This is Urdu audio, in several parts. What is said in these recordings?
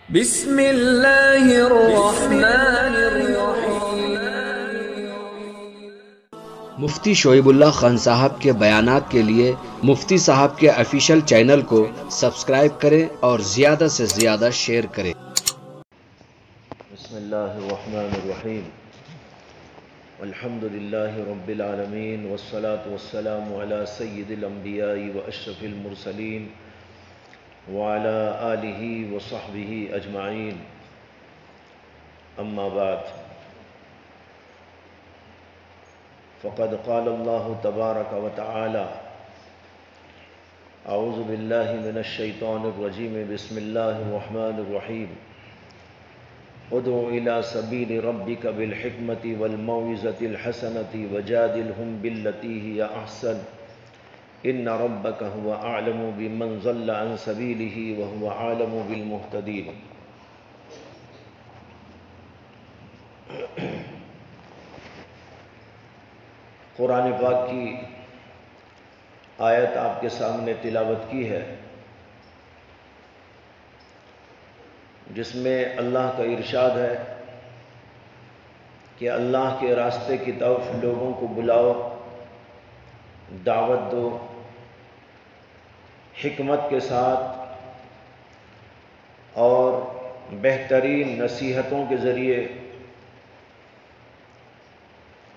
بسم اللہ الرحمن الرحیم۔ مفتی شعیب اللہ خان صاحب کے بیانات کے لیے مفتی صاحب کے آفیشیل چینل کو سبسکرائب کریں اور زیادہ سے زیادہ شیئر کریں۔ بسم اللہ الرحمن الرحیم۔ الحمد للہ رب العالمین والصلاة والسلام علی سید الانبیاء واشرف المرسلین وعلی آلہ وصحبہ اجمعین، اما بعد، فقد قال اللہ تبارک وتعالی اعوذ باللہ من الشیطان الرجیم، بسم اللہ الرحمن الرحیم۔ ادع الى سبیل ربک بالحکمۃ والموعظۃ الحسنۃ وجادلہم باللتی ہی احسن ان ربک هو اعلم بمن ضل عن سبیلہ وهو اعلم بالمہتدین۔ قرآن پاک کی آیت آپ کے سامنے تلاوت کی ہے، جس میں اللہ کا ارشاد ہے کہ اللہ کے راستے کی طرف لوگوں کو بلاؤ، دعوت دو، حکمت کے ساتھ اور بہترین نصیحتوں کے ذریعے،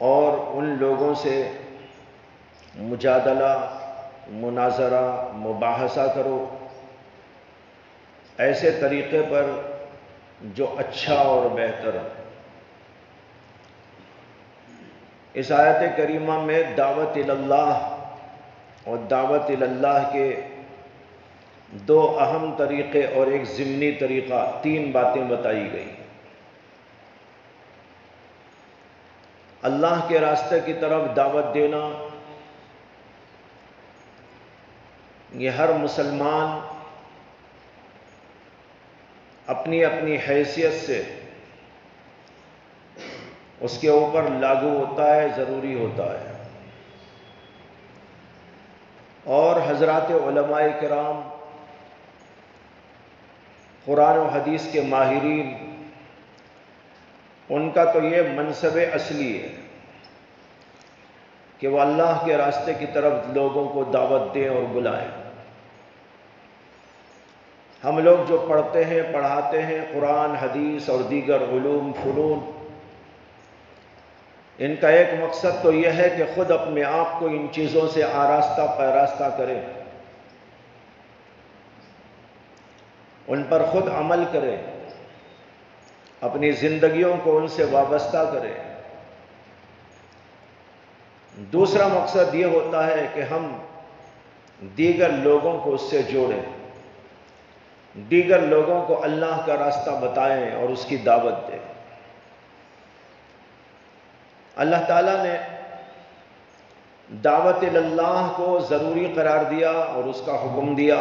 اور ان لوگوں سے مجادلہ، مناظرہ، مباحثہ کرو ایسے طریقے پر جو اچھا اور بہتر ہے۔ اس آیت کریمہ میں دعوت اللہ اور دعوت اللہ کے دو اہم طریقے اور ایک ضمنی طریقہ، تین باتیں بتائی گئی۔ اللہ کے راستے کی طرف دعوت دینا، یہ ہر مسلمان اپنی اپنی حیثیت سے اس کے اوپر لاگو ہوتا ہے، ضروری ہوتا ہے۔ اور حضرات علماء کرام، قرآن و حدیث کے ماہرین، ان کا تو یہ منصب اصلی ہے کہ وہ اللہ کے راستے کی طرف لوگوں کو دعوت دیں اور بلائیں۔ ہم لوگ جو پڑھتے ہیں، پڑھاتے ہیں، قرآن، حدیث اور دیگر علوم، فنون، ان کا ایک مقصد تو یہ ہے کہ خود اپنے آپ کو ان چیزوں سے آراستہ پیراستہ کریں، ان پر خود عمل کریں، اپنی زندگیوں کو ان سے وابستہ کریں۔ دوسرا مقصد یہ ہوتا ہے کہ ہم دیگر لوگوں کو اس سے جوڑیں، دیگر لوگوں کو اللہ کا راستہ بتائیں اور اس کی دعوت دیں۔ اللہ تعالیٰ نے دعوت اللہ کو ضروری قرار دیا اور اس کا حکم دیا،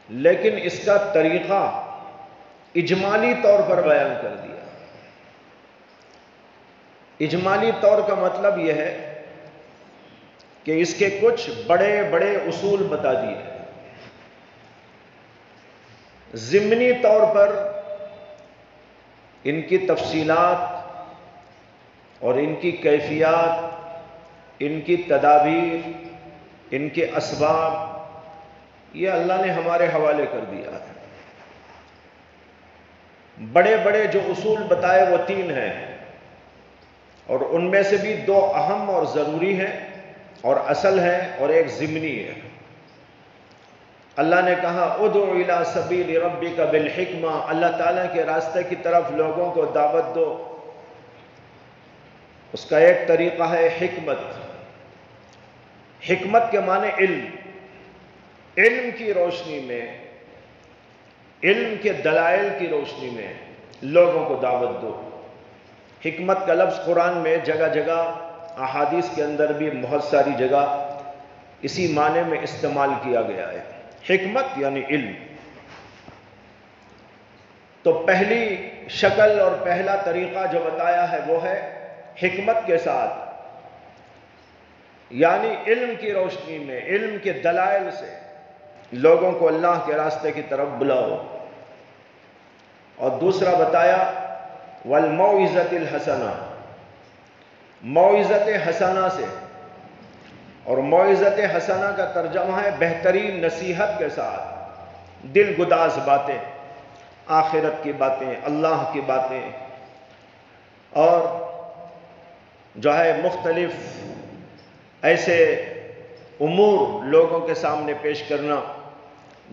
لیکن اس کا طریقہ اجمالی طور پر بیان کر دیا۔ اجمالی طور کا مطلب یہ ہے کہ اس کے کچھ بڑے بڑے اصول بتا دیے، ضمنی طور پر ان کی تفصیلات اور ان کی کیفیات، ان کی تدابیر، ان کے اسباب، یہ اللہ نے ہمارے حوالے کر دیا ہے۔ بڑے بڑے جو اصول بتائے وہ تین ہیں، اور ان میں سے بھی دو اہم اور ضروری ہیں اور اصل ہیں، اور ایک ضمنی ہے۔ اللہ نے کہا ادع الی سبیل ربک بالحکمہ، اللہ تعالیٰ کے راستے کی طرف لوگوں کو دعوت دو۔ اس کا ایک طریقہ ہے حکمت۔ حکمت کے معنی علم، علم کی روشنی میں، علم کے دلائل کی روشنی میں لوگوں کو دعوت دو۔ حکمت کا لفظ قرآن میں جگہ جگہ، احادیث کے اندر بھی بہت ساری جگہ اسی معنی میں استعمال کیا گیا ہے۔ حکمت یعنی علم۔ تو پہلی شکل اور پہلا طریقہ جو بتایا ہے وہ ہے حکمت کے ساتھ، یعنی علم کی روشنی میں، علم کے دلائل سے لوگوں کو اللہ کے راستے کی طرف بلاؤ، اور دوسرا بتایا والموعظۃ الحسنہ، موعظت حسنہ سے، اور موعظت حسنہ کا ترجمہ ہے بہترین نصیحت کے ساتھ، دل گداز باتیں، آخرت کی باتیں، اللہ کی باتیں، اور جو ہے مختلف ایسے امور لوگوں کے سامنے پیش کرنا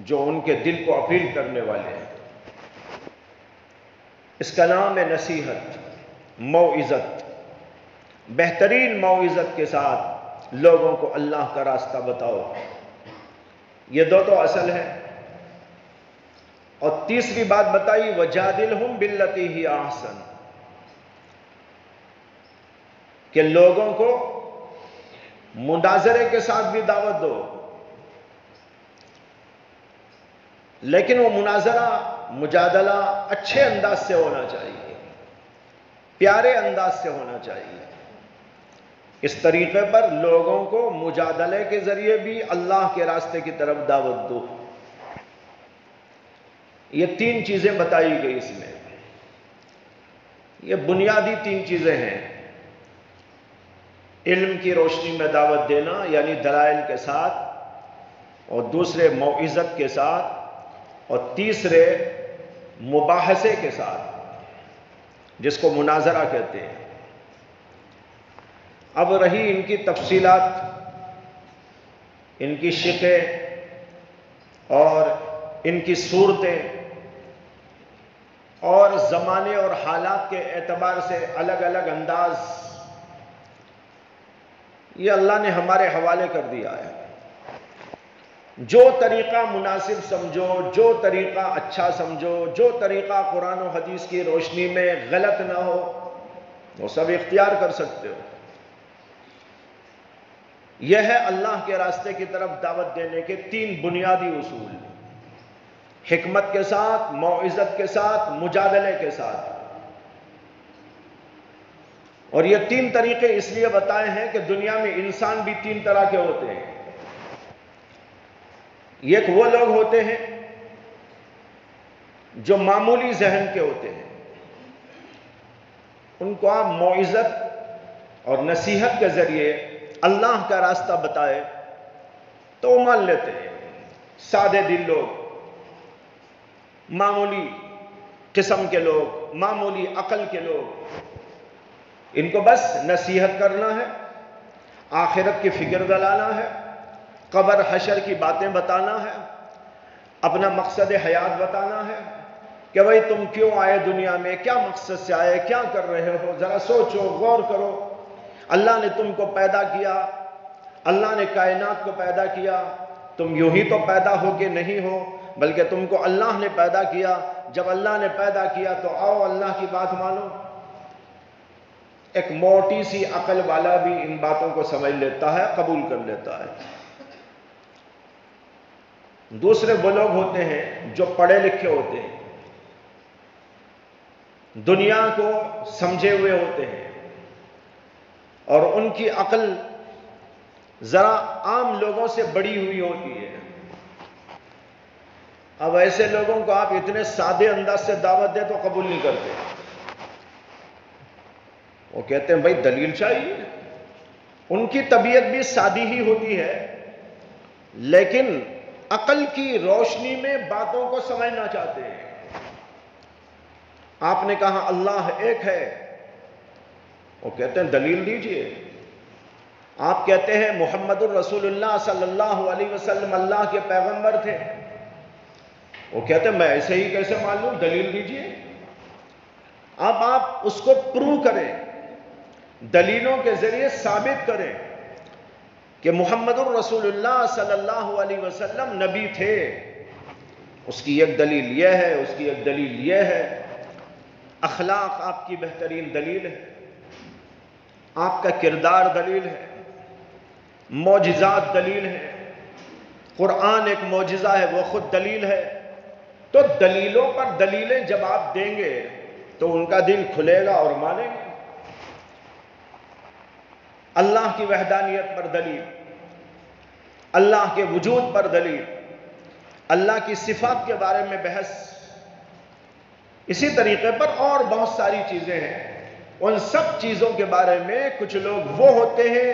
جو ان کے دل کو اپیل کرنے والے ہیں۔ اس کا نام ہے نصیحت، موعظت، بہترین موعظت کے ساتھ لوگوں کو اللہ کا راستہ بتاؤ۔ یہ دو تو اصل ہے، اور تیسری بات بتائی وجادلہم باللتی ہی احسن، کہ لوگوں کو مناظرے کے ساتھ بھی دعوت دو، لیکن وہ مناظرہ، مجادلہ اچھے انداز سے ہونا چاہیے، پیارے انداز سے ہونا چاہیے۔ اس طریقے پر لوگوں کو مجادلے کے ذریعے بھی اللہ کے راستے کی طرف دعوت دو۔ یہ تین چیزیں بتائی گئی اس میں، یہ بنیادی تین چیزیں ہیں۔ علم کی روشنی میں دعوت دینا یعنی دلائل کے ساتھ، اور دوسرے موعظت کے ساتھ، اور تیسرے مباحثے کے ساتھ، جس کو مناظرہ کہتے ہیں۔ اب رہی ان کی تفصیلات، ان کی شکیں اور ان کی صورتیں، اور زمانے اور حالات کے اعتبار سے الگ الگ انداز، یہ اللہ نے ہمارے حوالے کر دیا ہے۔ جو طریقہ مناسب سمجھو، جو طریقہ اچھا سمجھو، جو طریقہ قرآن و حدیث کی روشنی میں غلط نہ ہو، وہ سب اختیار کر سکتے ہو۔ یہ ہے اللہ کے راستے کی طرف دعوت دینے کے تین بنیادی اصول، حکمت کے ساتھ، موعظت کے ساتھ، مجادلے کے ساتھ۔ اور یہ تین طریقے اس لیے بتائے ہیں کہ دنیا میں انسان بھی تین طرح کے ہوتے ہیں۔ ایک وہ لوگ ہوتے ہیں جو معمولی ذہن کے ہوتے ہیں، ان کو آپ موعظت اور نصیحت کے ذریعے اللہ کا راستہ بتائے تو وہ مان لیتے ہیں۔ سادے دل لوگ، معمولی قسم کے لوگ، معمولی عقل کے لوگ، ان کو بس نصیحت کرنا ہے، آخرت کی فکر دلانا ہے، قبر حشر کی باتیں بتانا ہے، اپنا مقصد حیات بتانا ہے کہ بھئی تم کیوں آئے دنیا میں، کیا مقصد سے آئے، کیا کر رہے ہو، ذرا سوچو، غور کرو۔ اللہ نے تم کو پیدا کیا، اللہ نے کائنات کو پیدا کیا، تم یوں ہی تو پیدا ہو کے نہیں ہو، بلکہ تم کو اللہ نے پیدا کیا۔ جب اللہ نے پیدا کیا تو آؤ اللہ کی بات مانو۔ ایک موٹی سی عقل والا بھی ان باتوں کو سمجھ لیتا ہے، قبول کر لیتا ہے۔ دوسرے وہ لوگ ہوتے ہیں جو پڑھے لکھے ہوتے ہیں، دنیا کو سمجھے ہوئے ہوتے ہیں، اور ان کی عقل ذرا عام لوگوں سے بڑی ہوئی ہوتی ہے۔ اب ایسے لوگوں کو آپ اتنے سادے انداز سے دعوت دیں تو قبول نہیں کرتے، وہ کہتے ہیں بھائی دلیل چاہیے۔ ان کی طبیعت بھی سادی ہی ہوتی ہے، لیکن عقل کی روشنی میں باتوں کو سمجھنا چاہتے ہیں۔ آپ نے کہا اللہ ایک ہے، وہ کہتے ہیں دلیل دیجئے۔ آپ کہتے ہیں محمد الرسول اللہ صلی اللہ علیہ وسلم اللہ کے پیغمبر تھے، وہ کہتے ہیں میں ایسے ہی کیسے مان لوں، دلیل دیجئے۔ اب آپ اس کو پروو کریں، دلیلوں کے ذریعے ثابت کریں کہ محمد الرسول اللہ صلی اللہ علیہ وسلم نبی تھے۔ اس کی ایک دلیل یہ ہے، اس کی ایک دلیل یہ ہے، اخلاق آپ کی بہترین دلیل ہے، آپ کا کردار دلیل ہے، معجزات دلیل ہے، قرآن ایک معجزہ ہے وہ خود دلیل ہے۔ تو دلیلوں پر دلیلیں جب آپ دیں گے تو ان کا دل کھلے گا اور مانیں گے۔ اللہ کی وحدانیت پر دلیل، اللہ کے وجود پر دلیل، اللہ کی صفات کے بارے میں بحث، اسی طریقے پر اور بہت ساری چیزیں ہیں۔ ان سب چیزوں کے بارے میں کچھ لوگ وہ ہوتے ہیں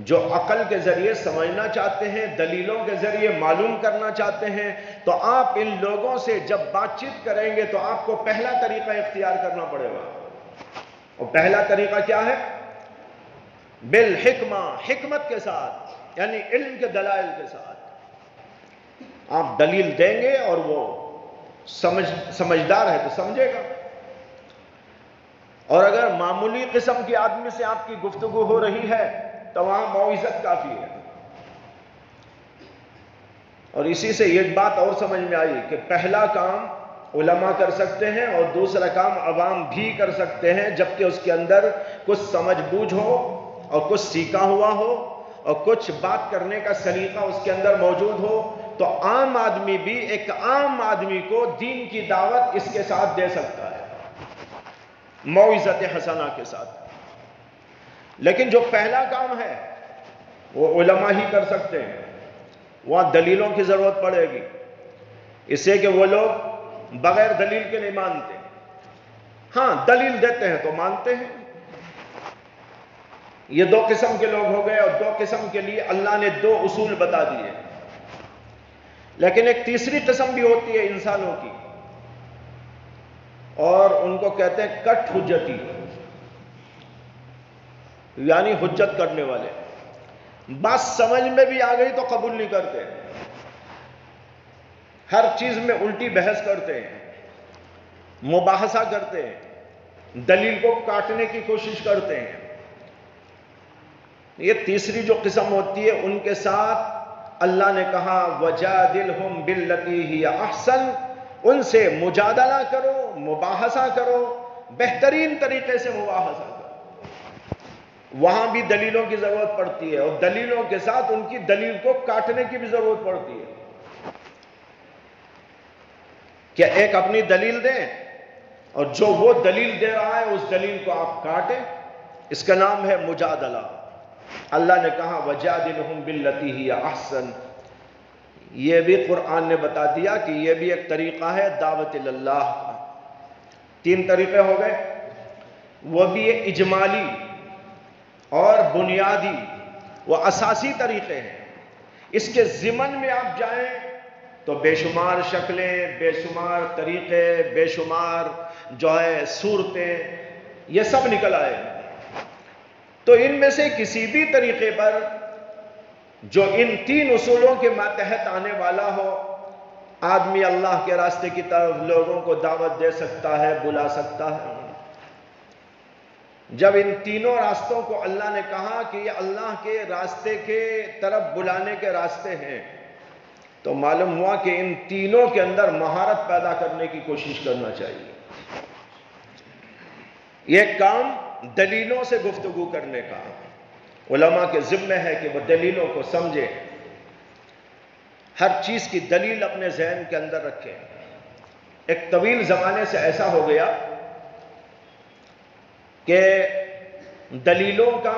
جو عقل کے ذریعے سمجھنا چاہتے ہیں، دلیلوں کے ذریعے معلوم کرنا چاہتے ہیں۔ تو آپ ان لوگوں سے جب بات چیت کریں گے تو آپ کو پہلا طریقہ اختیار کرنا پڑے گا، اور پہلا طریقہ کیا ہے؟ بالحکمہ، حکمت کے ساتھ، یعنی علم کے دلائل کے ساتھ آپ دلیل دیں گے، اور وہ سمجھدار ہے تو سمجھے گا۔ اور اگر معمولی قسم کی آدمی سے آپ کی گفتگو ہو رہی ہے تو وہاں موعظت کافی ہے۔ اور اسی سے ایک بات اور سمجھ میں آئی کہ پہلا کام علماء کر سکتے ہیں اور دوسرا کام عوام بھی کر سکتے ہیں، جبکہ اس کے اندر کچھ سمجھ بوجھ ہو اور کچھ سیکھا ہوا ہو اور کچھ بات کرنے کا سلیقہ اس کے اندر موجود ہو، تو عام آدمی بھی ایک عام آدمی کو دین کی دعوت اس کے ساتھ دے سکتا ہے، موعظت حسنہ کے ساتھ۔ لیکن جو پہلا کام ہے وہ علماء ہی کر سکتے ہیں، وہاں دلیلوں کی ضرورت پڑے گی، اس سے کہ وہ لوگ بغیر دلیل کے نہیں مانتے، ہاں دلیل دیتے ہیں تو مانتے ہیں۔ یہ دو قسم کے لوگ ہو گئے، اور دو قسم کے لیے اللہ نے دو اصول بتا دیے۔ لیکن ایک تیسری قسم بھی ہوتی ہے انسانوں کی، اور ان کو کہتے ہیں کٹ حجتی، یعنی حجت کرنے والے۔ بات سمجھ میں بھی آ گئی تو قبول نہیں کرتے، ہر چیز میں الٹی بحث کرتے ہیں، مباحثہ کرتے ہیں، دلیل کو کاٹنے کی کوشش کرتے ہیں۔ یہ تیسری جو قسم ہوتی ہے، ان کے ساتھ اللہ نے کہا وَجَادِلْهُمْ بِالَّتِي هِيَ أَحْسَنُ، ان سے مجادلہ کرو، مباحثہ کرو، بہترین طریقے سے مباحثہ کرو۔ وہاں بھی دلیلوں کی ضرورت پڑتی ہے، اور دلیلوں کے ساتھ ان کی دلیل کو کاٹنے کی بھی ضرورت پڑتی ہے کہ ایک اپنی دلیل دیں، اور جو وہ دلیل دے رہا ہے اس دلیل کو آپ کاٹیں، اس کا نام ہے مجادلہ۔ اللہ نے کہا وَجَادِلْهُمْ بِالَّتِي هِيَ أَحْسَنُ، یہ بھی قرآن نے بتا دیا کہ یہ بھی ایک طریقہ ہے دعوت اللہ کا۔ تین طریقے ہو گئے، وہ بھی اجمالی اور بنیادی وہ اساسی طریقے ہیں۔ اس کے ضمن میں آپ جائیں تو بے شمار شکلیں، بے شمار طریقے، بے شمار جو ہے صورتیں، یہ سب نکل آئے۔ تو ان میں سے کسی بھی طریقے پر جو ان تین اصولوں کے ماتحت آنے والا ہو، آدمی اللہ کے راستے کی طرف لوگوں کو دعوت دے سکتا ہے، بلا سکتا ہے۔ جب ان تینوں راستوں کو اللہ نے کہا کہ یہ اللہ کے راستے کے طرف بلانے کے راستے ہیں، تو معلوم ہوا کہ ان تینوں کے اندر مہارت پیدا کرنے کی کوشش کرنا چاہیے۔ یہ کام دلیلوں سے گفتگو کرنے کا علماء کے ذمہ ہے کہ وہ دلیلوں کو سمجھے، ہر چیز کی دلیل اپنے ذہن کے اندر رکھیں۔ ایک طویل زمانے سے ایسا ہو گیا کہ دلیلوں کا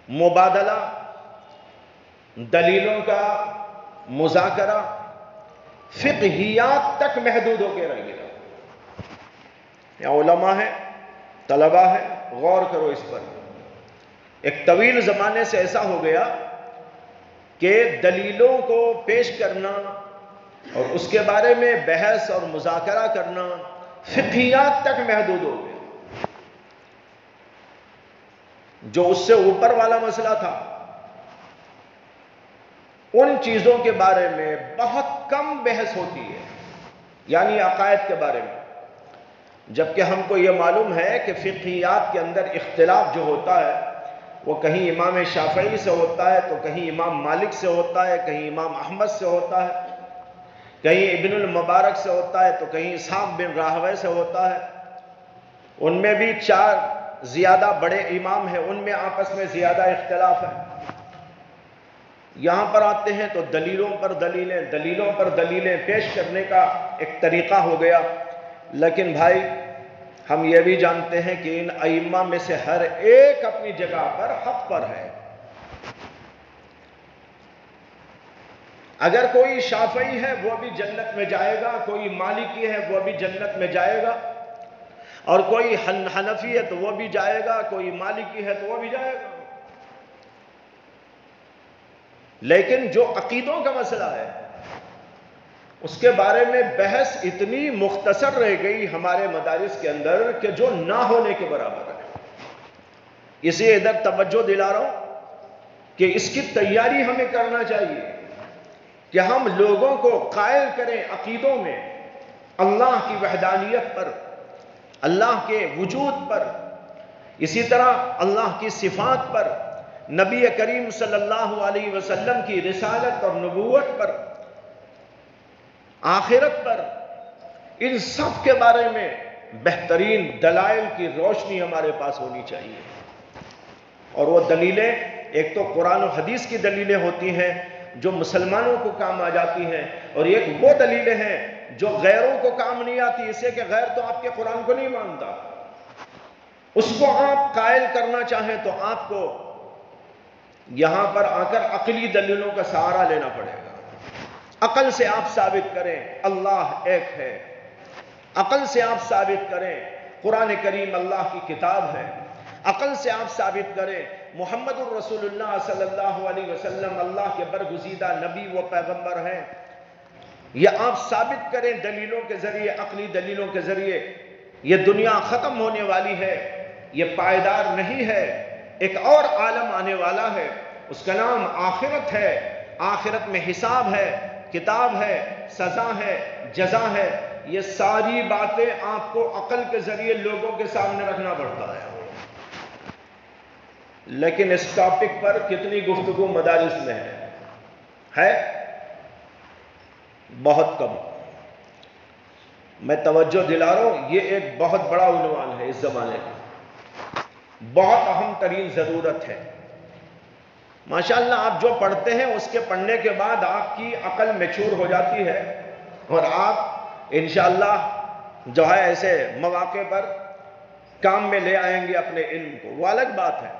مبادلہ، دلیلوں کا مذاکرہ فقہیات تک محدود ہو کے رہ گیا۔ یا علماء ہیں، طلبہ ہیں، غور کرو اس پر۔ ایک طویل زمانے سے ایسا ہو گیا کہ دلیلوں کو پیش کرنا اور اس کے بارے میں بحث اور مذاکرہ کرنا فقہیات تک محدود ہو گیا۔ جو اس سے اوپر والا مسئلہ تھا، ان چیزوں کے بارے میں بہت کم بحث ہوتی ہے، یعنی عقائد کے بارے میں۔ جبکہ ہم کو یہ معلوم ہے کہ فقہیات کے اندر اختلاف جو ہوتا ہے وہ کہیں امام شافعی سے ہوتا ہے، تو کہیں امام مالک سے ہوتا ہے، کہیں امام احمد سے ہوتا ہے، کہیں ابن المبارک سے ہوتا ہے، تو کہیں اسحاق بن راہویہ سے ہوتا ہے۔ ان میں بھی چار زیادہ بڑے امام ہیں، ان میں آپس میں زیادہ اختلاف ہے۔ یہاں پر آتے ہیں تو دلیلوں پر دلیلیں، دلیلوں پر دلیلیں پیش کرنے کا ایک طریقہ ہو گیا۔ لیکن بھائی ہم یہ بھی جانتے ہیں کہ ان ائمہ میں سے ہر ایک اپنی جگہ پر حق پر ہے۔ اگر کوئی شافعی ہے وہ بھی جنت میں جائے گا، کوئی مالکی ہے وہ بھی جنت میں جائے گا، اور کوئی حنفی ہے تو وہ بھی جائے گا، کوئی مالکی ہے تو وہ بھی جائے گا۔ لیکن جو عقیدوں کا مسئلہ ہے اس کے بارے میں بحث اتنی مختصر رہ گئی ہمارے مدارس کے اندر کہ جو نہ ہونے کے برابر ہے۔ اسے ادھر توجہ دلا رہا ہوں کہ اس کی تیاری ہمیں کرنا چاہیے کہ ہم لوگوں کو قائل کریں عقیدوں میں اللہ کی وحدانیت پر، اللہ کے وجود پر، اسی طرح اللہ کی صفات پر، نبی کریم صلی اللہ علیہ وسلم کی رسالت اور نبوت پر، آخرت پر، ان سب کے بارے میں بہترین دلائل کی روشنی ہمارے پاس ہونی چاہیے۔ اور وہ دلیلیں ایک تو قرآن و حدیث کی دلیلیں ہوتی ہیں جو مسلمانوں کو کام آ جاتی ہیں، اور ایک وہ دلیلیں ہیں جو غیروں کو کام نہیں آتی، اس سے کہ غیر تو آپ کے قرآن کو نہیں مانتا، اس کو آپ قائل کرنا چاہیں تو آپ کو یہاں پر آ کر عقلی دلیلوں کا سہارا لینا پڑے گا۔ عقل سے آپ ثابت کریں اللہ ایک ہے، عقل سے آپ ثابت کریں قرآن کریم اللہ کی کتاب ہے، عقل سے آپ ثابت کریں محمد الرسول اللہ صلی اللہ علیہ وسلم اللہ کے برگزیدہ نبی و پیغمبر ہیں، یہ آپ ثابت کریں دلیلوں کے ذریعے، عقلی دلیلوں کے ذریعے۔ یہ دنیا ختم ہونے والی ہے، یہ پائیدار نہیں ہے، ایک اور عالم آنے والا ہے، اس کا نام آخرت ہے، آخرت میں حساب ہے، کتاب ہے، سزا ہے، جزا ہے۔ یہ ساری باتیں آپ کو عقل کے ذریعے لوگوں کے سامنے رکھنا پڑتا ہے، لیکن اس ٹاپک پر کتنی گفتگو مدارس میں ہے بہت کم۔ میں توجہ دلا رہا ہوں، یہ ایک بہت بڑا عنوان ہے اس زمانے کا، بہت اہم ترین ضرورت ہے۔ ماشاءاللہ آپ جو پڑھتے ہیں اس کے پڑھنے کے بعد آپ کی عقل میچور ہو جاتی ہے، اور آپ انشاءاللہ جو ہے ایسے مواقع پر کام میں لے آئیں گے اپنے علم کو، وہ الگ بات ہے۔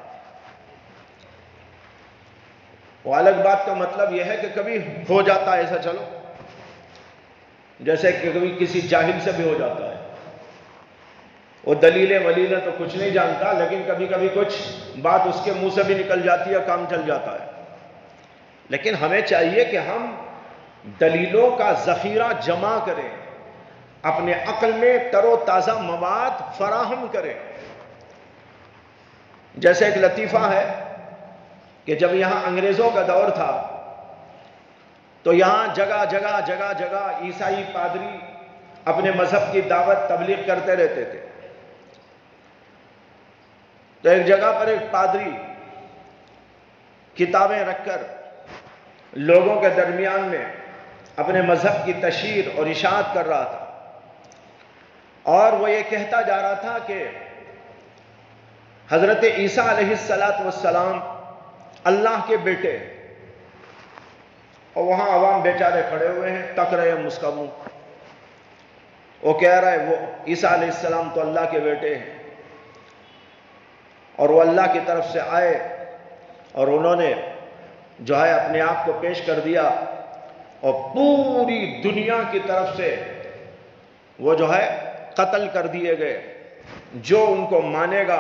وہ الگ بات کا مطلب یہ ہے کہ کبھی ہو جاتا ہے ایسا، چلو جیسے کہ کبھی کسی جاہل سے بھی ہو جاتا ہے، وہ دلیلیں ولیلیں تو کچھ نہیں جانتا، لیکن کبھی کبھی کچھ بات اس کے منہ سے بھی نکل جاتی ہے، کام چل جاتا ہے۔ لیکن ہمیں چاہیے کہ ہم دلیلوں کا ذخیرہ جمع کریں، اپنے عقل میں تر و تازہ مواد فراہم کریں۔ جیسے ایک لطیفہ ہے کہ جب یہاں انگریزوں کا دور تھا تو یہاں جگہ جگہ جگہ جگہ عیسائی پادری اپنے مذہب کی دعوت تبلیغ کرتے رہتے تھے۔ تو ایک جگہ پر ایک پادری کتابیں رکھ کر لوگوں کے درمیان میں اپنے مذہب کی تشہیر اور اشاعت کر رہا تھا، اور وہ یہ کہتا جا رہا تھا کہ حضرت عیسیٰ علیہ السلام اللہ کے بیٹے، اور وہاں عوام بیچارے کھڑے ہوئے ہیں، تک رہے ہیں اس کا منہ۔ وہ کہہ رہا ہے وہ عیسیٰ علیہ السلام تو اللہ کے بیٹے ہیں، اور وہ اللہ کی طرف سے آئے اور انہوں نے جو ہے اپنے آپ کو پیش کر دیا، اور پوری دنیا کی طرف سے وہ جو ہے قتل کر دیے گئے۔ جو ان کو مانے گا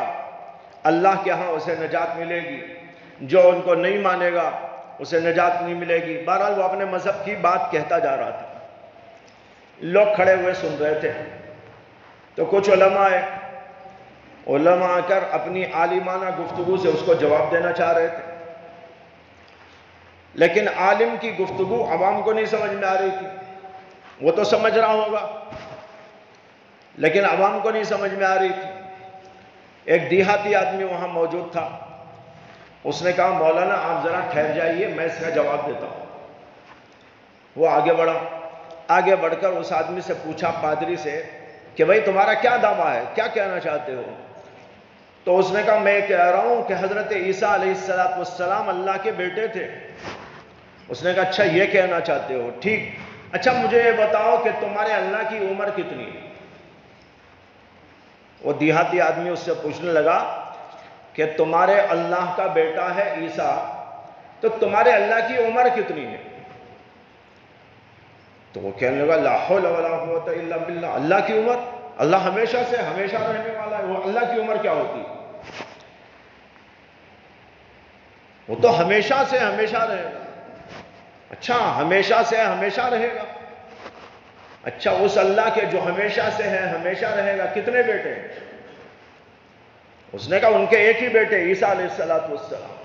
اللہ کے ہاں اسے نجات ملے گی، جو ان کو نہیں مانے گا اسے نجات نہیں ملے گی۔ بہرحال وہ اپنے مذہب کی بات کہتا جا رہا تھا، لوگ کھڑے ہوئے سن رہے تھے۔ تو کچھ علماء آ کر اپنی عالمانہ گفتگو سے اس کو جواب دینا چاہ رہے تھے، لیکن عالم کی گفتگو عوام کو نہیں سمجھ میں آ رہی تھی۔ وہ تو سمجھ رہا ہوگا لیکن عوام کو نہیں سمجھ میں آ رہی تھی۔ ایک دیہاتی آدمی وہاں موجود تھا، اس نے کہا مولانا آپ ذرا ٹھہر جائیے، میں اس کا جواب دیتا ہوں۔ وہ آگے بڑھا، آگے بڑھ کر اس آدمی سے پوچھا، پادری سے، کہ بھئی تمہارا کیا دعویٰ ہے، کیا کہنا چاہتے ہو؟ تو اس نے کہا میں کہہ رہا ہوں کہ حضرت عیسیٰ علیہ السلام اللہ کے بیٹے تھے۔ اس نے کہا اچھا یہ کہنا چاہتے ہو، ٹھیک، اچھا مجھے یہ بتاؤ کہ تمہارے اللہ کی عمر کتنی ہے؟ وہ دیہاتی آدمی اس سے پوچھنے لگا کہ تمہارے اللہ کا بیٹا ہے عیسیٰ، تو تمہارے اللہ کی عمر کتنی ہے؟ تو وہ کہنے لگا لا حول ولا قوت الا باللہ، اللہ کی عمر، اللہ ہمیشہ سے ہمیشہ رہنے والا ہے، وہ اللہ کی عمر کیا ہوتی؟ وہ تو ہمیشہ سے ہمیشہ رہے گا۔ اچھا ہمیشہ سے ہمیشہ رہے گا، اچھا اس اللہ کے جو ہمیشہ سے ہے ہمیشہ رہے گا کتنے بیٹے ہیں؟ اس نے کہا ان کے ایک ہی بیٹے عیسیٰ علیہ السلام۔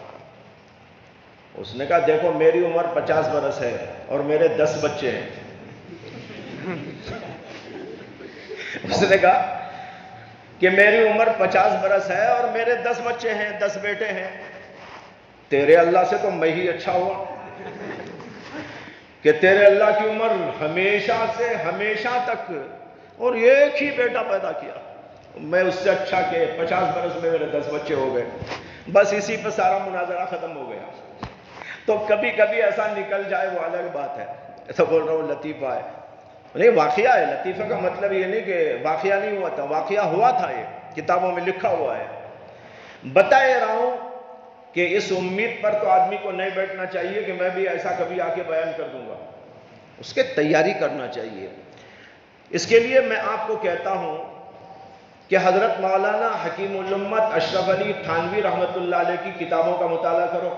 اس نے کہا دیکھو میری عمر 50 برس ہے اور میرے 10 بچے ہیں۔ اس نے کہا کہ میری عمر 50 برس ہے اور میرے 10 بچے ہیں، 10 بیٹے ہیں، تیرے اللہ سے تو میں ہی اچھا ہوا کہ تیرے اللہ کی عمر ہمیشہ سے ہمیشہ تک اور ایک ہی بیٹا پیدا کیا، میں اس سے اچھا کہ 50 برس میں میرے 10 بچے ہو گئے۔ بس اسی پہ سارا مناظرہ ختم ہو گیا۔ تو کبھی کبھی ایسا نکل جائے وہ الگ بات ہے، ایسا بول رہا ہوں لطیفہ ہے، نہیں واقعہ ہے۔ لطیفہ کا مطلب یہ نہیں کہ واقعہ نہیں ہوا تھا، واقعہ ہوا تھا، یہ کتابوں میں لکھا ہوا ہے۔ بتائے رہا ہوں کہ اس امید پر تو آدمی کو نہیں بیٹھنا چاہیے کہ میں بھی ایسا کبھی آ کے بیان کر دوں گا، اس کے تیاری کرنا چاہیے۔ اس کے لیے میں آپ کو کہتا ہوں کہ حضرت مولانا حکیم الامت اشرف علی تھانوی رحمۃ اللہ علیہ کی کتابوں کا مطالعہ کرو،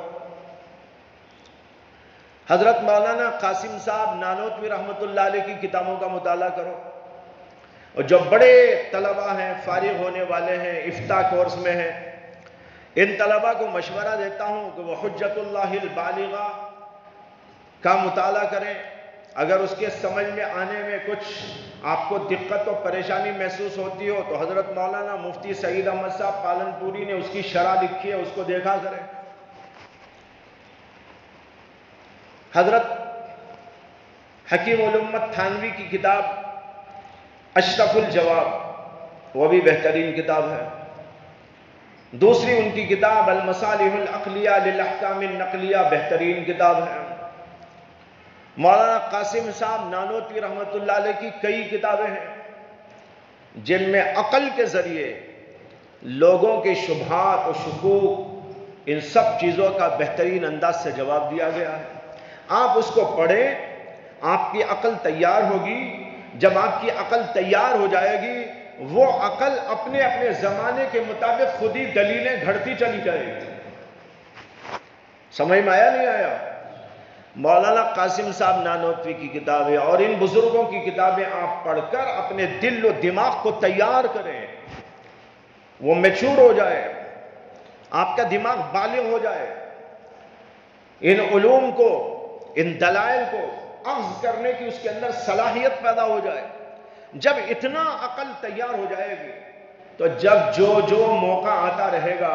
حضرت مولانا قاسم صاحب نانوتوی رحمۃ اللہ علیہ کی کتابوں کا مطالعہ کرو، اور جو بڑے طلباء ہیں فارغ ہونے والے ہیں افتاء کورس میں ہیں، ان طلباء کو مشورہ دیتا ہوں کہ وہ حجت اللہ البالغہ کا مطالعہ کریں۔ اگر اس کے سمجھ میں آنے میں کچھ آپ کو دقت و پریشانی محسوس ہوتی ہو تو حضرت مولانا مفتی سعید احمد صاحب پالن پوری نے اس کی شرح لکھی ہے، اس کو دیکھا کریں۔ حضرت حکیم الامت تھانوی کی کتاب اشرف الجواب وہ بھی بہترین کتاب ہے۔ دوسری ان کی کتاب المصالح العقلیہ للاحکام النقلیہ بہترین کتاب ہے۔ مولانا قاسم صاحب نانوتوی رحمۃ اللہ علیہ کی کئی کتابیں ہیں جن میں عقل کے ذریعے لوگوں کے شبہات و شکوک ان سب چیزوں کا بہترین انداز سے جواب دیا گیا ہے۔ آپ اس کو پڑھیں، آپ کی عقل تیار ہوگی۔ جب آپ کی عقل تیار ہو جائے گی وہ عقل اپنے اپنے زمانے کے مطابق خود ہی دلیلیں گھڑتی چلی جائے گی۔ سمجھ میں آیا نہیں آیا؟ مولانا قاسم صاحب نانوتوی کی کتابیں اور ان بزرگوں کی کتابیں آپ پڑھ کر اپنے دل و دماغ کو تیار کریں، وہ میچور ہو جائے، آپ کا دماغ بالغ ہو جائے، ان علوم کو ان دلائل کو اخذ کرنے کی اس کے اندر صلاحیت پیدا ہو جائے۔ جب اتنا عقل تیار ہو جائے گی تو جب جو موقع آتا رہے گا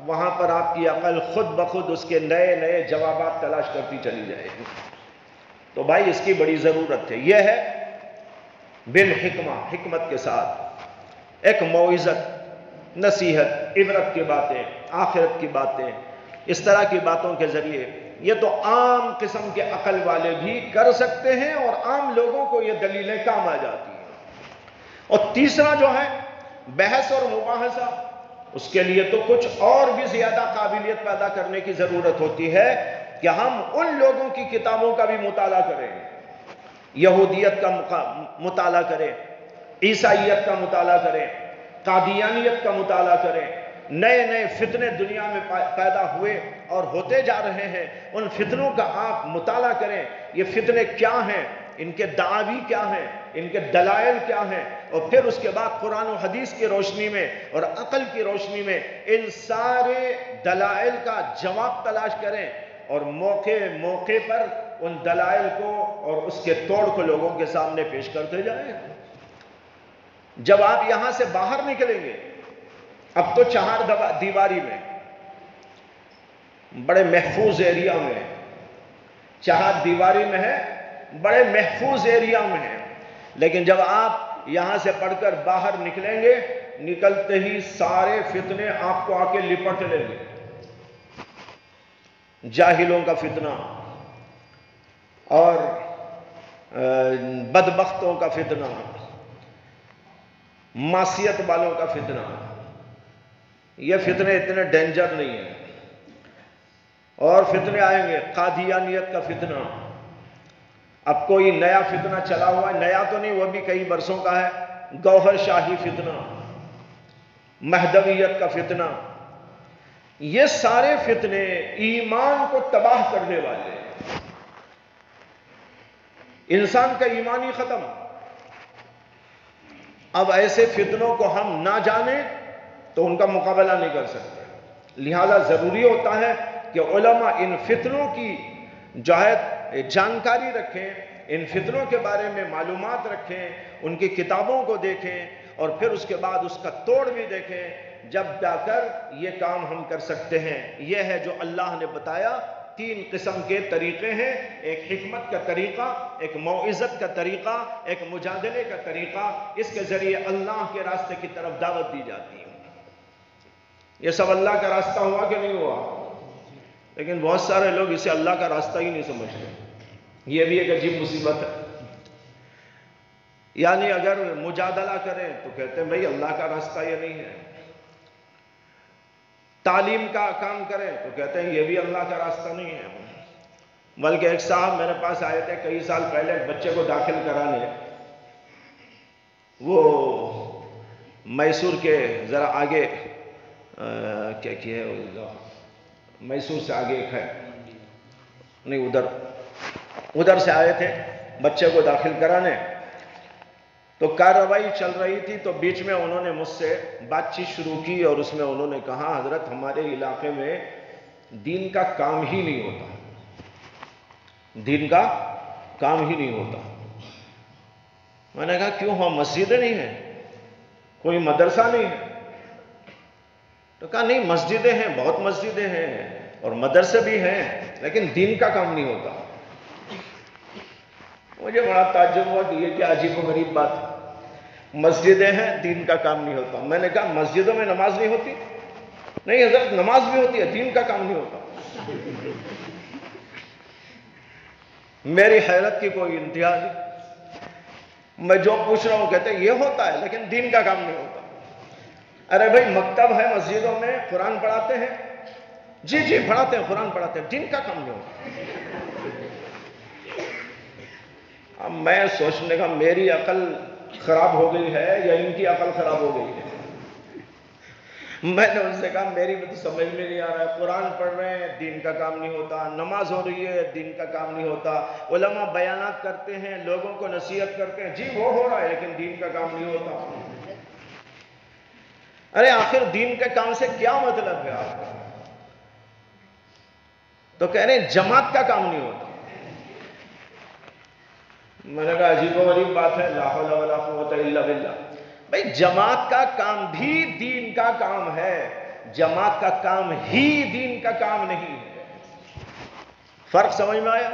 وہاں پر آپ کی عقل خود بخود اس کے نئے نئے جوابات تلاش کرتی چلی جائے گی۔ تو بھائی اس کی بڑی ضرورت ہے۔ یہ ہے بالحکمہ، حکمت کے ساتھ ایک موعظت، نصیحت، عبرت کی باتیں، آخرت کی باتیں، اس طرح کی باتوں کے ذریعے یہ تو عام قسم کے عقل والے بھی کر سکتے ہیں اور عام لوگوں کو یہ دلیلیں کام آ جاتی ہیں۔ اور تیسرا جو ہے بحث اور مباحثہ، اس کے لیے تو کچھ اور بھی زیادہ قابلیت پیدا کرنے کی ضرورت ہوتی ہے کہ ہم ان لوگوں کی کتابوں کا بھی مطالعہ کریں، یہودیت کا مطالعہ کریں، عیسائیت کا مطالعہ کریں، قادیانیت کا مطالعہ کریں۔ نئے نئے فتنے دنیا میں پیدا ہوئے اور ہوتے جا رہے ہیں، ان فتنوں کا آپ مطالعہ کریں، یہ فتنے کیا ہیں، ان کے دعاوی کیا ہیں، ان کے دلائل کیا ہیں، اور پھر اس کے بعد قرآن و حدیث کی روشنی میں اور عقل کی روشنی میں ان سارے دلائل کا جواب تلاش کریں اور موقع پر ان دلائل کو اور اس کے توڑ کو لوگوں کے سامنے پیش کرتے جائیں۔ جب آپ یہاں سے باہر نکلیں گے، اب تو چہار دیواری میں بڑے محفوظ ایریا میں، چہار دیواری میں ہے، بڑے محفوظ ایریا میں ہے، لیکن جب آپ یہاں سے پڑھ کر باہر نکلیں گے، نکلتے ہی سارے فتنے آپ کو آ کے لپٹ لیں گے۔ جاہلوں کا فتنہ اور بدبختوں کا فتنہ، معصیت والوں کا فتنہ، یہ فتنے اتنے ڈینجر نہیں ہیں۔ اور فتنے آئیں گے، قادیانیت کا فتنہ، اب کوئی نیا فتنہ چلا ہوا ہے، نیا تو نہیں، وہ بھی کئی برسوں کا ہے، گوہر شاہی فتنہ، مہدویت کا فتنہ، یہ سارے فتنے ایمان کو تباہ کرنے والے ہیں، انسان کا ایمان ہی ختم۔ اب ایسے فتنوں کو ہم نہ جانیں تو ان کا مقابلہ نہیں کر سکتے، لہذا ضروری ہوتا ہے کہ علماء ان فتنوں کی جو ہے جانکاری رکھیں، ان فتنوں کے بارے میں معلومات رکھیں، ان کی کتابوں کو دیکھیں اور پھر اس کے بعد اس کا توڑ بھی دیکھیں، جب جا کر یہ کام ہم کر سکتے ہیں۔ یہ ہے جو اللہ نے بتایا، تین قسم کے طریقے ہیں، ایک حکمت کا طریقہ، ایک موعظت کا طریقہ، ایک مجادلے کا طریقہ، اس کے ذریعے اللہ کے راستے کی طرف دعوت دی جاتی ہے۔ یہ سب اللہ کا راستہ ہوا کہ نہیں ہوا؟ لیکن بہت سارے لوگ اسے اللہ کا راستہ ہی نہیں سمجھتے، یہ بھی ایک عجیب مصیبت ہے۔ یعنی اگر مجادلہ کریں تو کہتے ہیں بھئی اللہ کا راستہ یہ نہیں ہے، تعلیم کا کام کریں تو کہتے ہیں یہ بھی اللہ کا راستہ نہیں ہے۔ بلکہ ایک صاحب میرے پاس آئے تھے کئی سال پہلے ایک بچے کو داخل کرانے، وہ میسور کے ذرا آگے کیا ہے، میسور سے آگے ایک ہے نہیں، ادھر سے آئے تھے بچے کو داخل کرانے، تو کارروائی چل رہی تھی، تو بیچ میں انہوں نے مجھ سے بات چیت شروع کی اور اس میں انہوں نے کہا حضرت ہمارے علاقے میں دین کا کام ہی نہیں ہوتا، دین کا کام ہی نہیں ہوتا۔ میں نے کہا کیوں، ہاں مسجدیں نہیں ہیں، کوئی مدرسہ نہیں ہے؟ تو کہا نہیں مسجدیں ہیں، بہت مسجدیں ہیں اور مدرسے بھی ہیں، لیکن دین کا کام نہیں ہوتا۔ مجھے بڑا تعجب ہوا کہ یہ کیا عجیب و غریب بات ہے، مسجدیں ہیں دین کا کام نہیں ہوتا۔ میں نے کہا مسجدوں میں نماز نہیں ہوتی؟ نہیں حضرت نماز بھی ہوتی ہے، دین کا کام نہیں ہوتا۔ میری حیرت کی کوئی انتہا نہیں، میں جو پوچھ رہا ہوں کہتے ہیں یہ ہوتا ہے لیکن دین کا کام نہیں ہوتا۔ ارے بھائی مکتب ہے مسجدوں میں، قرآن پڑھاتے ہیں، جی جی پڑھاتے ہیں، قرآن پڑھاتے ہیں، دین کا کام نہیں ہوتا۔ اب میں سوچنے کا میری عقل خراب ہو گئی ہے یا ان کی عقل خراب ہو گئی ہے؟ میں نے ان سے کہا میری بھی تو سمجھ میں نہیں آ رہا ہے، قرآن پڑھ رہے ہیں دین کا کام نہیں ہوتا، نماز ہو رہی ہے دین کا کام نہیں ہوتا، علماء بیانات کرتے ہیں، لوگوں کو نصیحت کرتے ہیں، جی وہ ہو رہا ہے لیکن دین کا کام نہیں ہوتا۔ ارے آخر دین کے کام سے کیا مطلب ہے آپ کا؟ تو کہہ رہے ہیں جماعت کا کام نہیں ہوتا۔ میں نے کہا عجیب و غریب بات ہے، لا حول ولا قوت الا باللہ۔ بھئی جماعت کا کام بھی دین کا کام ہے، جماعت کا کام ہی دین کا کام نہیں ہے۔ فرق سمجھ میں آیا؟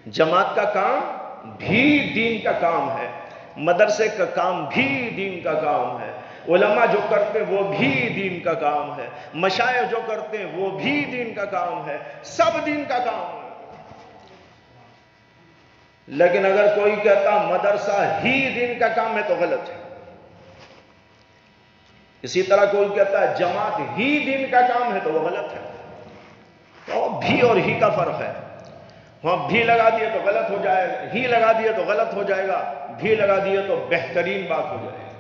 جماعت کا کام بھی دین کا کام ہے، مدرسے کا کام بھی دین کا کام ہے، علماء جو کرتے ہیں وہ بھی دین کا کام ہے، مشائخ جو کرتے ہیں وہ بھی دین کا کام ہے، سب دین کا کام ہے۔ لیکن اگر کوئی کہتا مدرسہ ہی دین کا کام ہے تو غلط ہے۔ اسی طرح کوئی کہتا ہے جماعت ہی دین کا کام ہے تو وہ غلط ہے۔ تو بھی اور ہی کا فرق ہے، وہاں بھی لگا دیے تو غلط ہو جائے گا، ہی لگا دیے تو غلط ہو جائے گا، بھی لگا دیے تو بہترین بات ہو جائے گا۔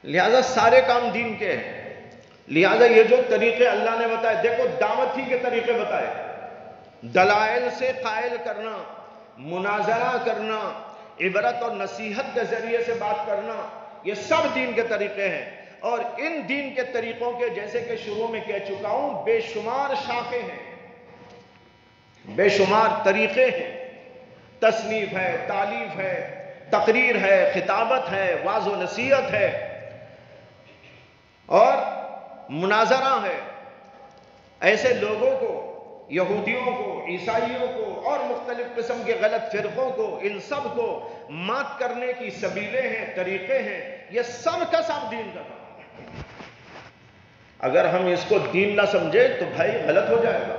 لہذا سارے کام دین کے ہیں، لہذا یہ جو طریقے اللہ نے بتائے، دیکھو دعوت ہی کے طریقے بتائے، دلائل سے قائل کرنا، مناظرہ کرنا، عبرت اور نصیحت کے ذریعے سے بات کرنا، یہ سب دین کے طریقے ہیں۔ اور ان دین کے طریقوں کے جیسے کہ شروع میں کہہ چکا ہوں بے شمار شاخیں ہیں، بے شمار طریقے ہیں، تصنیف ہے، تالیف ہے، تقریر ہے، خطابت ہے، وعظ و نصیحت ہے اور مناظرہ ہے۔ ایسے لوگوں کو، یہودیوں کو، عیسائیوں کو اور مختلف قسم کے غلط فرقوں کو، ان سب کو مات کرنے کی سبیلیں ہیں، طریقے ہیں، یہ سب کا سب دین کا کام۔ اگر ہم اس کو دین نہ سمجھے تو بھائی غلط ہو جائے گا۔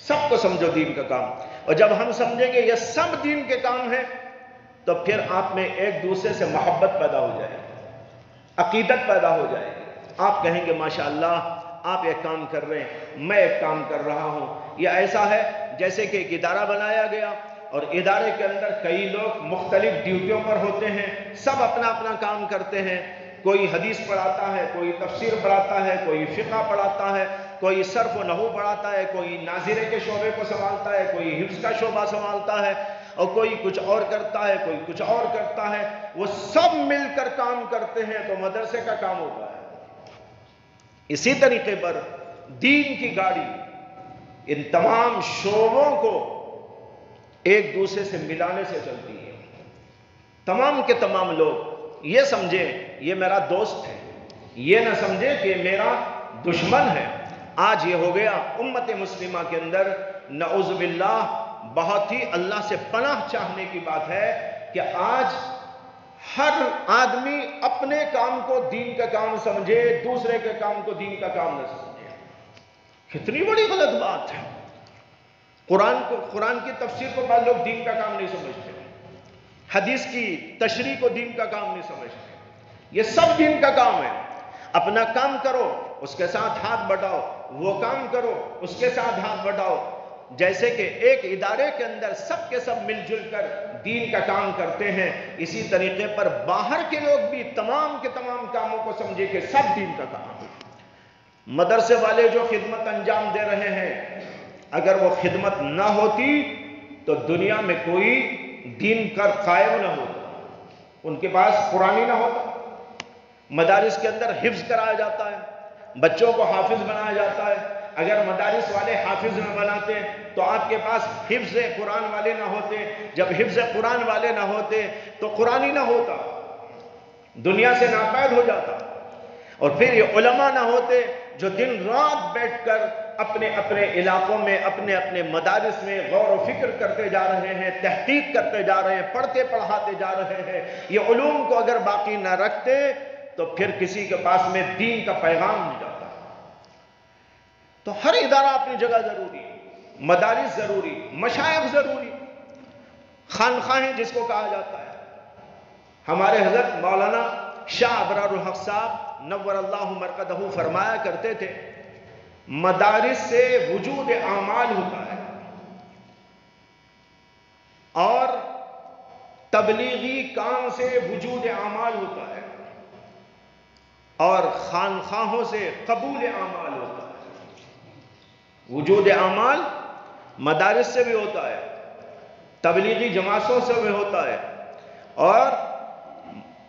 سب کو سمجھو دین کا کام، اور جب ہم سمجھیں گے یہ سب دین کے کام ہیں تو پھر آپ میں ایک دوسرے سے محبت پیدا ہو جائے گی، عقیدت پیدا ہو جائے گی۔ آپ کہیں گے ماشاءاللہ آپ ایک کام کر رہے ہیں، میں ایک کام کر رہا ہوں۔ یہ ایسا ہے جیسے کہ ایک ادارہ بنایا گیا اور ادارے کے اندر کئی لوگ مختلف ڈیوٹیوں پر ہوتے ہیں، سب اپنا اپنا کام کرتے ہیں۔ کوئی حدیث پڑھاتا ہے، کوئی تفسیر پڑھاتا ہے، کوئی فقہ پڑھاتا ہے، کوئی صرف و نحو پڑھاتا ہے، کوئی ناظرے کے شعبے کو سنبھالتا ہے، کوئی حفظ کا شعبہ سنبھالتا ہے، اور کوئی کچھ اور کرتا ہے، کوئی کچھ اور کرتا ہے۔ وہ سب مل کر کام کرتے ہیں تو مدرسے کا کام ہوتا ہے۔ اسی طریقے پر دین کی گاڑی ان تمام شعبوں کو ایک دوسرے سے ملانے سے چلتی ہے۔ تمام کے تمام لوگ یہ سمجھیں یہ میرا دوست ہے، یہ نہ سمجھے کہ میرا دشمن ہے۔ آج یہ ہو گیا امت مسلمہ کے اندر، نعوذ باللہ، بہت ہی اللہ سے پناہ چاہنے کی بات ہے کہ آج ہر آدمی اپنے کام کو دین کا کام سمجھے، دوسرے کے کام کو دین کا کام نہ سمجھے۔ کتنی بڑی غلط بات ہے۔ قرآن کی تفسیر کو بعض لوگ دین کا کام نہیں سمجھتے، حدیث کی تشریح کو دین کا کام نہیں سمجھتے۔ یہ سب دین کا کام ہے۔ اپنا کام کرو، اس کے ساتھ ہاتھ بٹاؤ، وہ کام کرو، اس کے ساتھ ہاتھ بٹاؤ۔ جیسے کہ ایک ادارے کے اندر سب کے سب مل جل کر دین کا کام کرتے ہیں، اسی طریقے پر باہر کے لوگ بھی تمام کے تمام کاموں کو سمجھے کہ سب دین کا کام ہے۔ مدرسے والے جو خدمت انجام دے رہے ہیں، اگر وہ خدمت نہ ہوتی تو دنیا میں کوئی دین کا قائم نہ ہوتا، ان کے پاس قرآن ہی نہ ہوتا۔ مدارس کے اندر حفظ کرایا جاتا ہے، بچوں کو حافظ بنایا جاتا ہے۔ اگر مدارس والے حافظ نہ بناتے تو آپ کے پاس حفظ قرآن والے نہ ہوتے، جب حفظ قرآن والے نہ ہوتے تو قرآن ہی نہ ہوتا، دنیا سے ناپید ہو جاتا۔ اور پھر یہ علماء نہ ہوتے جو دن رات بیٹھ کر اپنے اپنے علاقوں میں، اپنے اپنے مدارس میں غور و فکر کرتے جا رہے ہیں، تحقیق کرتے جا رہے ہیں، پڑھتے پڑھاتے جا رہے ہیں۔ یہ علوم کو اگر باقی نہ رکھتے تو پھر کسی کے پاس میں دین کا پیغام نہیں جاتا۔ تو ہر ادارہ اپنی جگہ ضروری، مدارس ضروری، مشائخ ضروری، خانقاہیں جس کو کہا جاتا ہے۔ ہمارے حضرت مولانا شاہ ابرار الحق صاحب نور اللہ مرقدہ فرمایا کرتے تھے، مدارس سے وجود اعمال ہوتا ہے اور تبلیغی کام سے وجود اعمال ہوتا ہے، اور خانقاہوں سے قبول اعمال ہوتا ہے۔ وجود اعمال مدارس سے بھی ہوتا ہے، تبلیغی جماعتوں سے بھی ہوتا ہے، اور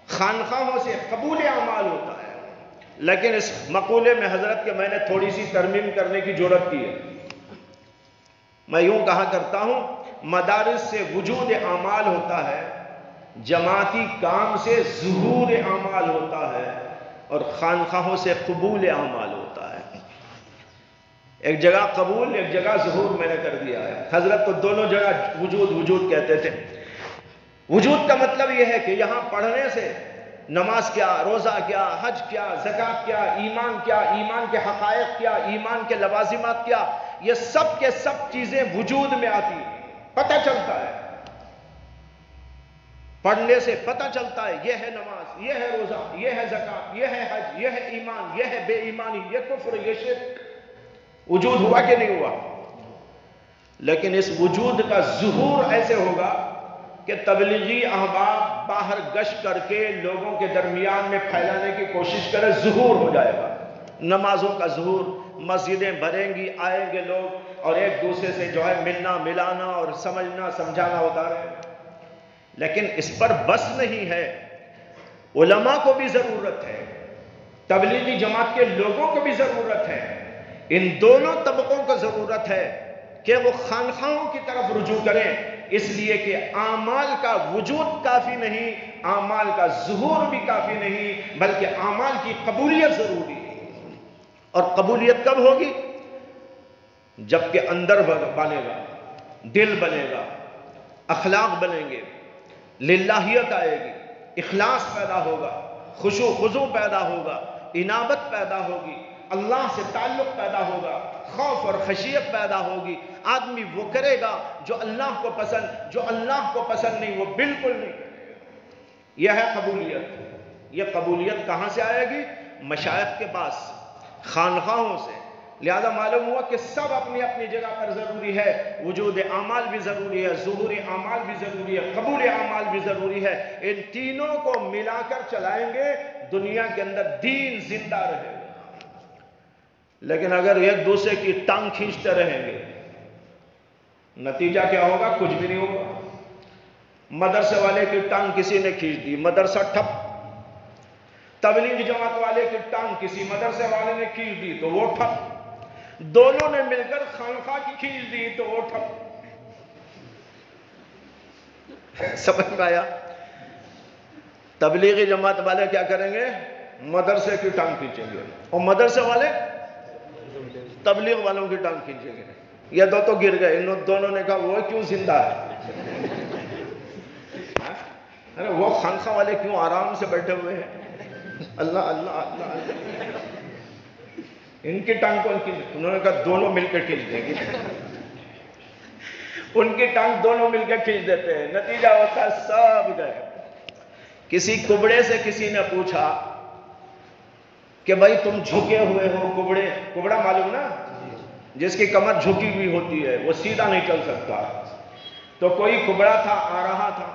خانقاہوں سے قبول اعمال ہوتا ہے۔ لیکن اس مقولے میں حضرت کے میں نے تھوڑی سی ترمیم کرنے کی جرات کی ہے۔ میں یوں کہا کرتا ہوں، مدارس سے وجود اعمال ہوتا ہے، جماعتی کام سے ظہور اعمال ہوتا ہے، اور خانقاہوں سے قبول اعمال ہوتا ہے۔ ایک جگہ قبول، ایک جگہ ظہور میں نے کر دیا ہے۔ حضرت تو دونوں جگہ وجود وجود کہتے تھے۔ وجود کا مطلب یہ ہے کہ یہاں پڑھنے سے نماز کیا، روزہ کیا، حج کیا، زکوٰۃ کیا، ایمان کے حقائق کیا، ایمان کے لوازمات کیا، یہ سب کے سب چیزیں وجود میں آتی ہیں، پتہ چلتا ہے۔ پڑھنے سے پتہ چلتا ہے یہ ہے نماز، یہ ہے روزہ، یہ ہے زکوٰۃ، یہ ہے حج، یہ ہے ایمان، یہ ہے بے ایمانی، یہ کفر، یہ شرک۔ وجود ہوا کہ نہیں ہوا؟ لیکن اس وجود کا ظہور ایسے ہوگا کہ تبلیغی احباب باہر گشت کر کے لوگوں کے درمیان میں پھیلانے کی کوشش کرے، ظہور ہو جائے گا۔ نمازوں کا ظہور، مسجدیں بھریں گی، آئیں گے لوگ اور ایک دوسرے سے جو ہے ملنا ملانا اور سمجھنا سمجھانا ہوتا رہے۔ لیکن اس پر بس نہیں ہے، علماء کو بھی ضرورت ہے، تبلیغی جماعت کے لوگوں کو بھی ضرورت ہے، ان دونوں طبقوں کو ضرورت ہے کہ وہ خانقاہوں کی طرف رجوع کریں، اس لیے کہ اعمال کا وجود کافی نہیں، اعمال کا ظہور بھی کافی نہیں، بلکہ اعمال کی قبولیت ضروری ہے۔ اور قبولیت کب ہوگی؟ جبکہ اندر بنے گا، دل بنے گا، اخلاق بنیں گے، للہیت آئے گی، اخلاص پیدا ہوگا، خشوع خضوع پیدا ہوگا، انابت پیدا ہوگی، اللہ سے تعلق پیدا ہوگا، خوف اور خشیت پیدا ہوگی۔ آدمی وہ کرے گا جو اللہ کو پسند، جو اللہ کو پسند نہیں وہ بالکل نہیں کرے گا۔ یہ ہے قبولیت۔ یہ قبولیت کہاں سے آئے گی؟ مشائخ کے پاس، خانخواہوں سے. لہذا معلوم ہوا کہ سب اپنی اپنی جگہ پر ضروری ہے. وجود اعمال بھی ضروری ہے, ظہور اعمال بھی ضروری ہے, قبول اعمال بھی ضروری ہے. ان تینوں کو ملا کر چلائیں گے دنیا کے اندر دین زندہ رہے گا. لیکن اگر ایک دوسرے کی ٹانگ کھینچتے رہیں گے, نتیجہ کیا ہوگا؟ کچھ بھی نہیں ہوگا. مدرسے والے کی ٹانگ کسی نے کھینچ دی, مدرسہ ٹھپ. تبلیغ جماعت والے کی ٹانگ کسی مدرسے والے نے کھینچ دی تو وہ ٹھپ. دونوں نے مل کر خانقاہ کی کھینچ دی تو وہ ٹھپ. سمجھ میں آیا؟ تبلیغی جماعت والے کیا کریں گے؟ مدرسے کی ٹانگ کھینچیں گے, اور مدرسے والے تبلیغ والوں کی ٹانگ کھینچیں گے. یہ دو تو گر گئے. ان دونوں نے کہا وہ کیوں زندہ ہے, وہ خانقاہ والے کیوں آرام سے بیٹھے ہوئے ہیں؟ اللہ اللہ اللہ اللہ. ان کی ٹانگ کون کھینچ؟ انہوں نے کہا دونوں مل کے کھینچ دیں گے. ان کی ٹانگ دونوں مل کے کھینچ دیتے ہیں. نتیجہ ہوتا ہے سب گئے. کسی کبڑے سے کسی نے پوچھا کہ بھائی تم جھکے ہوئے ہو. کبڑا معلوم نا, جس کی کمر جھکی ہوئی ہوتی ہے, وہ سیدھا نہیں چل سکتا. تو کوئی کبڑا تھا, آ رہا تھا,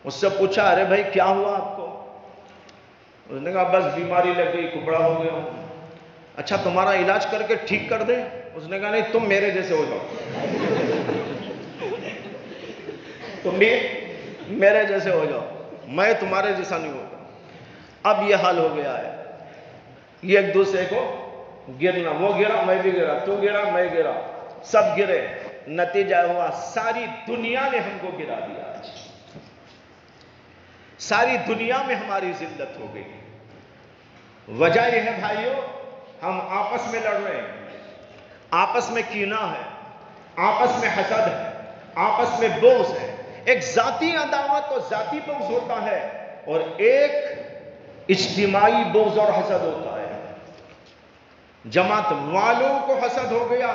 اس سے پوچھا ارے بھائی کیا ہوا آپ کو؟ اس نے کہا بس بیماری لگ گئی, کبڑا ہو گیا. اچھا تمہارا علاج کر کے ٹھیک کر دیں؟ اس نے کہا نہیں, تم میرے جیسے ہو جاؤ. تم بھی میرے جیسے ہو جاؤ, میں تمہارے جیسا نہیں ہوتا. اب یہ حال ہو گیا ہے, یہ ایک دوسرے کو گرنا. وہ گرا میں بھی گرا, تو گرا میں گرا, سب گرے. نتیجہ ہوا ساری دنیا نے ہم کو گرا دیا. ساری دنیا میں ہماری ذلت ہو گئی. وجہ یہ ہے بھائیو, ہم آپس میں لڑ رہے ہیں, آپس میں کینہ ہے, آپس میں حسد ہے, آپس میں بغض ہے. ایک ذاتی عداوت اور ذاتی بغض ہوتا ہے, اور ایک اجتماعی بغض اور حسد ہوتا ہے. جماعت والوں کو حسد ہو گیا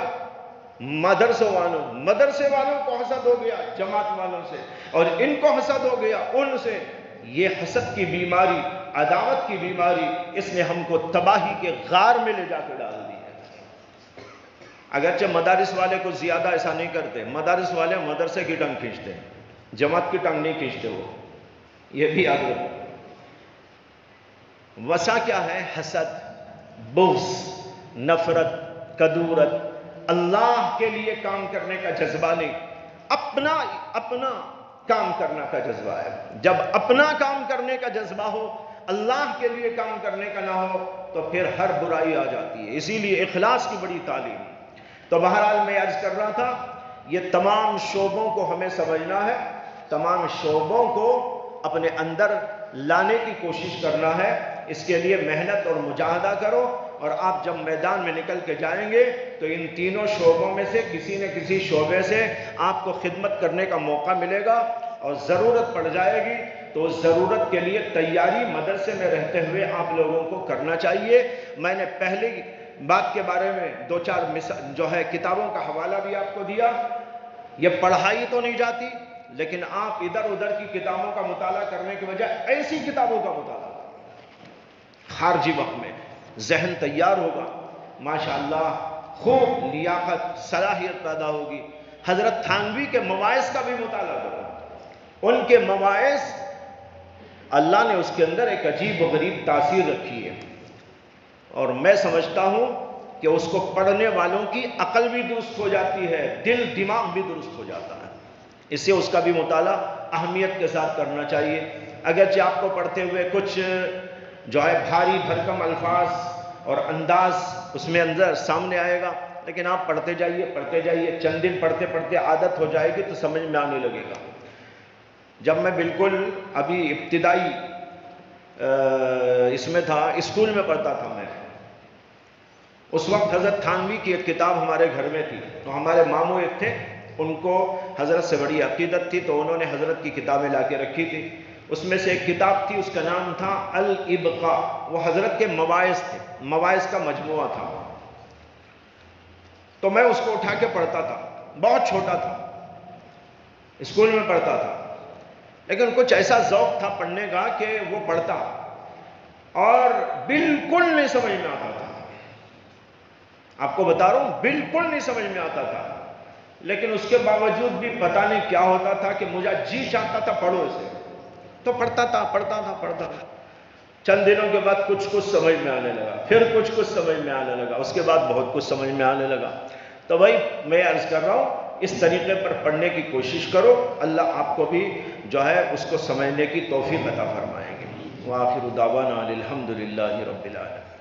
مدرسے والوں کو حسد ہو گیا جماعت والوں سے, اور ان کو حسد ہو گیا ان سے. یہ حسد کی بیماری, عداوت کی بیماری, اس نے ہم کو تباہی کے غار میں لے جا کے ڈال دی ہے. اگرچہ مدارس والے کو زیادہ ایسا نہیں کرتے. مدارس والے مدرسے کی ٹانگ کھینچتے ہیں, جماعت کی ٹانگ نہیں کھینچتے. وہ یہ بھی یاد رکھو. وسع کیا ہے؟ حسد, بغض, نفرت, کدورت. اللہ کے لیے کام کرنے کا جذبہ نہیں, اپنا کام کرنا کا جذبہ ہے. جب اپنا کام کرنے کا جذبہ ہو, اللہ کے لیے کام کرنے کا نہ ہو, تو پھر ہر برائی آ جاتی ہے. اسی لیے اخلاص کی بڑی تعلیم. تو بہرحال میں عرض کر رہا تھا, یہ تمام شعبوں کو ہمیں سمجھنا ہے, تمام شعبوں کو اپنے اندر لانے کی کوشش کرنا ہے. اس کے لیے محنت اور مجاہدہ کرو, اور آپ جب میدان میں نکل کے جائیں گے تو ان تینوں شعبوں میں سے کسی نہ کسی شعبے سے آپ کو خدمت کرنے کا موقع ملے گا, اور ضرورت پڑ جائے گی تو اس ضرورت کے لیے تیاری مدرسے میں رہتے ہوئے آپ لوگوں کو کرنا چاہیے. میں نے پہلی بات کے بارے میں دو چار کتابوں کا حوالہ بھی آپ کو دیا. یہ پڑھائی تو نہیں جاتی, لیکن آپ ادھر ادھر کی کتابوں کا مطالعہ کرنے کی بجائے ایسی کتابوں کا مطالعہ کریں. خارجی وقت میں ذہن تیار ہوگا, ماشاءاللہ خوب لیاقت صلاحیت پیدا ہوگی. حضرت تھانوی کے مواعظ کا بھی مطالعہ کرو. ان کے مواعظ, اللہ نے اس کے اندر ایک عجیب و غریب تاثیر رکھی ہے, اور میں سمجھتا ہوں کہ اس کو پڑھنے والوں کی عقل بھی درست ہو جاتی ہے, دل دماغ بھی درست ہو جاتا ہے. اس سے اس کا بھی مطالعہ اہمیت کے ساتھ کرنا چاہیے. اگرچہ آپ کو پڑھتے ہوئے کچھ بھاری بھرکم الفاظ اور انداز اس میں اندر سامنے آئے گا, لیکن آپ پڑھتے جائیے, چند دن پڑھتے پڑھتے عادت ہو جائے گی تو سمجھ میں آنے لگے گا. جب میں بالکل ابھی ابتدائی اس میں تھا, اسکول میں پڑھتا تھا میں, اس وقت حضرت تھانوی کی ایک کتاب ہمارے گھر میں تھی. تو ہمارے ماموں ایک تھے, ان کو حضرت سے بڑی عقیدت تھی, تو انہوں نے حضرت کی کتابیں لا کے رکھی تھی. اس میں سے ایک کتاب تھی, اس کا نام تھا الابقاء. وہ حضرت کے مواعظ تھے, مواعظ کا مجموعہ تھا. تو میں اس کو اٹھا کے پڑھتا تھا. بہت چھوٹا تھا, اسکول میں پڑھتا تھا, لیکن کچھ ایسا ذوق تھا پڑھنے کا کہ وہ پڑھتا. اور بالکل نہیں سمجھ میں آتا تھا، آپ کو بتا رہا ہوں بالکل نہیں سمجھ میں آتا تھا، لیکن اس کے باوجود بھی پتہ نہیں کیا ہوتا تھا کہ مجھے جی چاہتا تھا پڑھو اسے، تو پڑھتا تھا۔ چند دنوں کے بعد کچھ سمجھ میں آنے لگا، پھر کچھ سمجھ میں آنے لگا، اس کے بعد بہت کچھ سمجھ میں آنے لگا۔ تو بھائی میں عرض کر رہا ہوں اس طریقے پر پڑھنے کی کوشش کرو، اللہ آپ کو بھی جو ہے اس کو سمجھنے کی توفیق عطا فرمائیں گے۔ وآخر دعوانا الحمدللہ رب العالمین۔